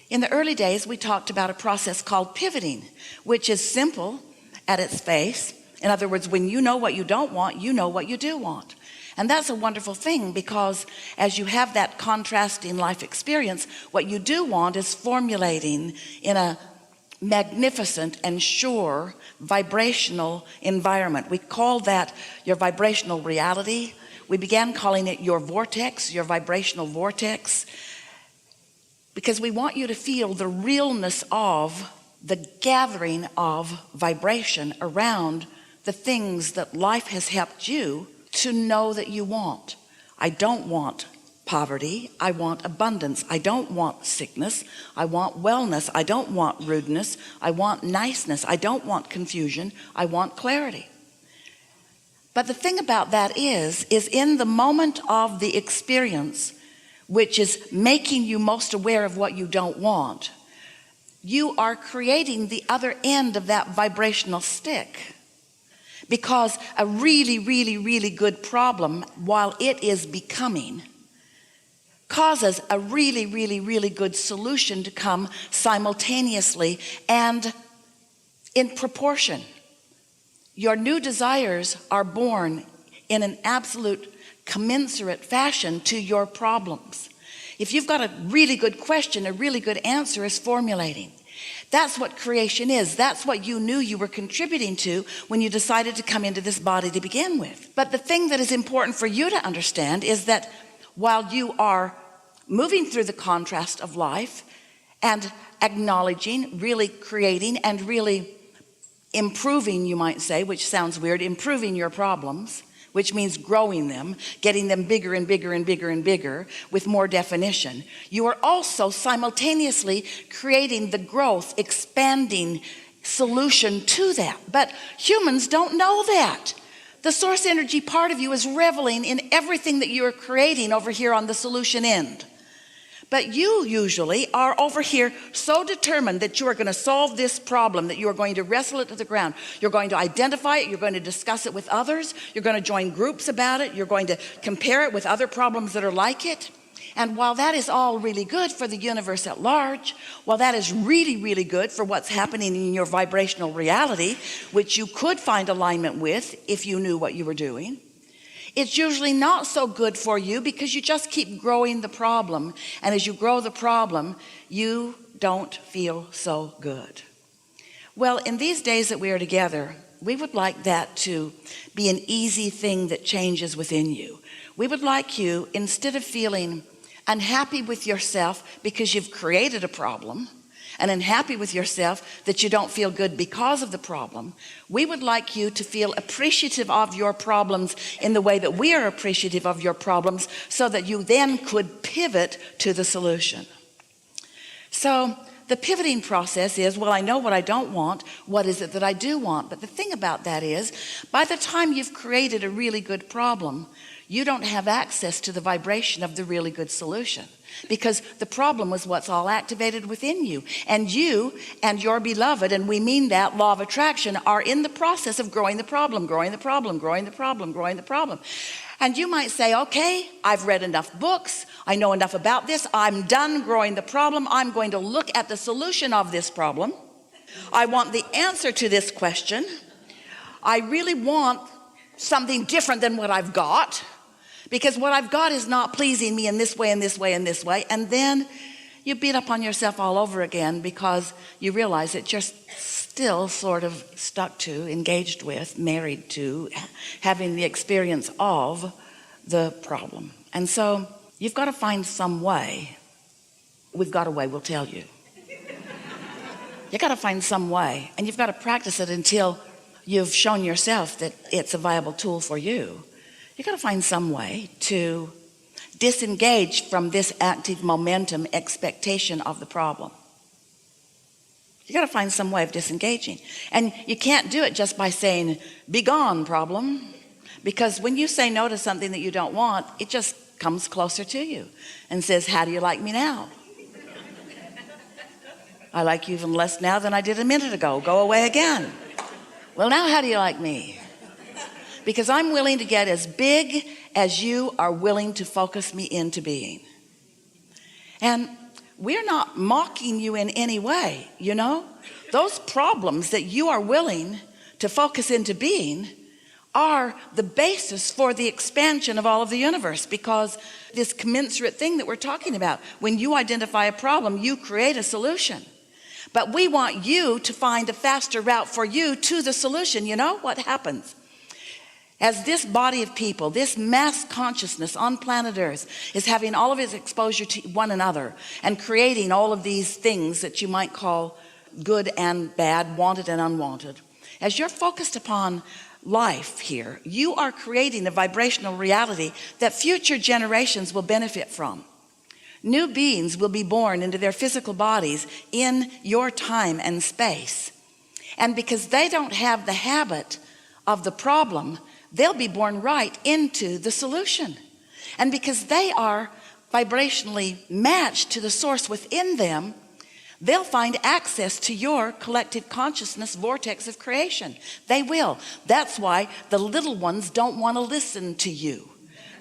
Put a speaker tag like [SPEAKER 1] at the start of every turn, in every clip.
[SPEAKER 1] In the early days, we talked about a process called pivoting, which is simple at its face. In other words, when you know what you don't want, you know what you do want. And that's a wonderful thing, because as you have that contrasting life experience, what you do want is formulating in a magnificent and sure vibrational environment. We call that your vibrational reality. We began calling it your vortex, your vibrational vortex, because we want you to feel the realness of the gathering of vibration around the things that life has helped you to know that you want. I don't want poverty, I want abundance. I don't want sickness, I want wellness. I don't want rudeness, I want niceness. I don't want confusion, I want clarity. But the thing about that is in the moment of the experience, which is making you most aware of what you don't want, you are creating the other end of that vibrational stick. Because a really, really, really good problem, while it is becoming, causes a really, really, really good solution to come simultaneously and in proportion. Your new desires are born in an absolute commensurate fashion to your problems. If you've got a really good question, a really good answer is formulating. That's what creation is. That's what you knew you were contributing to when you decided to come into this body to begin with. But the thing that is important for you to understand is that while you are moving through the contrast of life and acknowledging, really creating and really improving, you might say, which sounds weird, improving your problems, which means growing them, getting them bigger and bigger and bigger and bigger with more definition, you are also simultaneously creating the growth, expanding solution to that. But humans don't know that. The source energy part of you is reveling in everything that you are creating over here on the solution end. But you usually are over here so determined that you are going to solve this problem, that you are going to wrestle it to the ground. You're going to identify it. You're going to discuss it with others. You're going to join groups about it. You're going to compare it with other problems that are like it. And while that is all really good for the universe at large, while that is really, really good for what's happening in your vibrational reality, which you could find alignment with if you knew what you were doing, it's usually not so good for you because you just keep growing the problem. And as you grow the problem, you don't feel so good. Well, in these days that we are together, we would like that to be an easy thing that changes within you. We would like you, instead of feeling unhappy with yourself because you've created a problem, and unhappy with yourself that you don't feel good because of the problem, we would like you to feel appreciative of your problems in the way that we are appreciative of your problems, so that you then could pivot to the solution. So the pivoting process is, well, I know what I don't want. What is it that I do want? But the thing about that is, by the time you've created a really good problem, you don't have access to the vibration of the really good solution, because the problem was what's all activated within you. And you and your beloved, and we mean that, law of attraction, are in the process of growing the problem, growing the problem, growing the problem, growing the problem. And you might say, okay, I've read enough books. I know enough about this. I'm done growing the problem. I'm going to look at the solution of this problem. I want the answer to this question. I really want something different than what I've got, because what I've got is not pleasing me in this way and this way and this way. And then you beat up on yourself all over again, because you realize that you're still sort of stuck to, engaged with, married to, having the experience of the problem. And so you've got to find some way. We've got a way, we'll tell you. You've got to find some way, and you've got to practice it until you've shown yourself that it's a viable tool for you. You've got to find some way to disengage from this active momentum expectation of the problem. You got to find some way of disengaging. And you can't do it just by saying, "Be gone, problem." Because when you say no to something that you don't want, it just comes closer to you and says, "How do you like me now?" "I like you even less now than I did a minute ago. Go away again." "Well, now how do you like me?" "Because I'm willing to get as big as you are willing to focus me into being." And we're not mocking you in any way. You know, those problems that you are willing to focus into being are the basis for the expansion of all of the universe, because this commensurate thing that we're talking about, when you identify a problem, you create a solution. But we want you to find a faster route for you to the solution. You know what happens? As this body of people, this mass consciousness on planet Earth is having all of its exposure to one another and creating all of these things that you might call good and bad, wanted and unwanted. As you're focused upon life here, you are creating a vibrational reality that future generations will benefit from. New beings will be born into their physical bodies in your time and space. And because they don't have the habit of the problem, they'll be born right into the solution. And because they are vibrationally matched to the source within them, they'll find access to your collective consciousness vortex of creation. They will. That's why the little ones don't want to listen to you.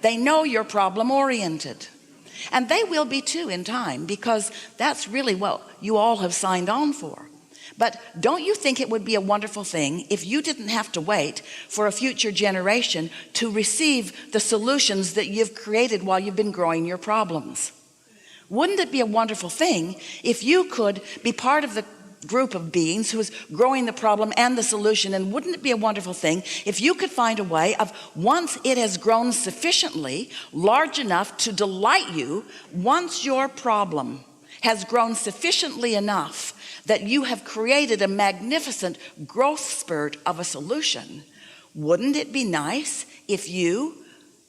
[SPEAKER 1] They know you're problem oriented. And they will be too in time, because that's really what you all have signed on for. But don't you think it would be a wonderful thing if you didn't have to wait for a future generation to receive the solutions that you've created while you've been growing your problems? Wouldn't it be a wonderful thing if you could be part of the group of beings who is growing the problem and the solution? And wouldn't it be a wonderful thing if you could find a way of, once it has grown sufficiently large enough to delight you, once your problem has grown sufficiently enough that you have created a magnificent growth spurt of a solution, wouldn't it be nice if you,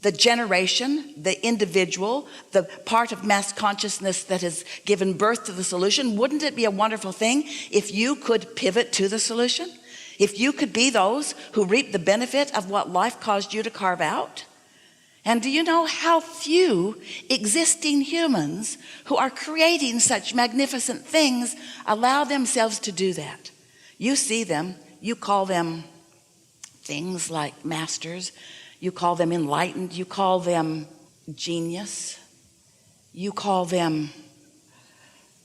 [SPEAKER 1] the generation, the individual, the part of mass consciousness that has given birth to the solution, wouldn't it be a wonderful thing if you could pivot to the solution? If you could be those who reap the benefit of what life caused you to carve out? And do you know how few existing humans who are creating such magnificent things allow themselves to do that? You see them, you call them things like masters, you call them enlightened, you call them genius, you call them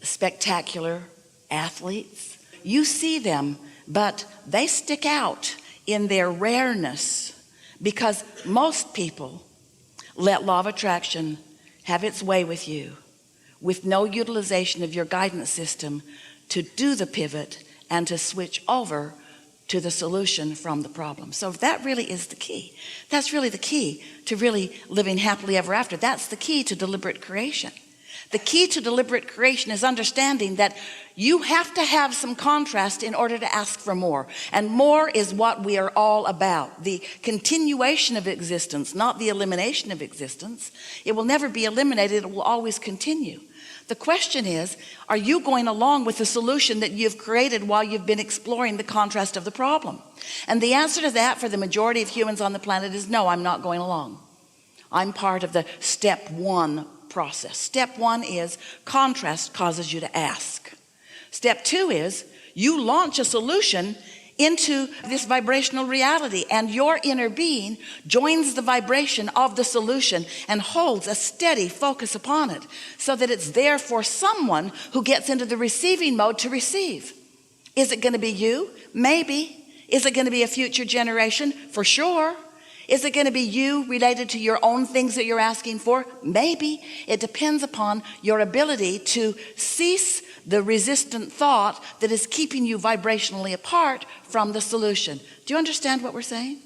[SPEAKER 1] spectacular athletes. You see them, but they stick out in their rareness, because most people let law of attraction have its way with you, with no utilization of your guidance system to do the pivot and to switch over to the solution from the problem. So that really is the key. That's really the key to really living happily ever after. That's the key to deliberate creation. The key to deliberate creation is understanding that you have to have some contrast in order to ask for more. And more is what we are all about. The continuation of existence, not the elimination of existence. It will never be eliminated. It will always continue. The question is, are you going along with the solution that you've created while you've been exploring the contrast of the problem? And the answer to that for the majority of humans on the planet is no, I'm not going along. I'm part of the step one process. Step one is contrast causes you to ask. Step two is you launch a solution into this vibrational reality, and your inner being joins the vibration of the solution and holds a steady focus upon it, so that it's there for someone who gets into the receiving mode to receive. Is it going to be you? Maybe. Is it going to be a future generation? For sure. Is it going to be you related to your own things that you're asking for? Maybe. It depends upon your ability to cease the resistant thought that is keeping you vibrationally apart from the solution. Do you understand what we're saying?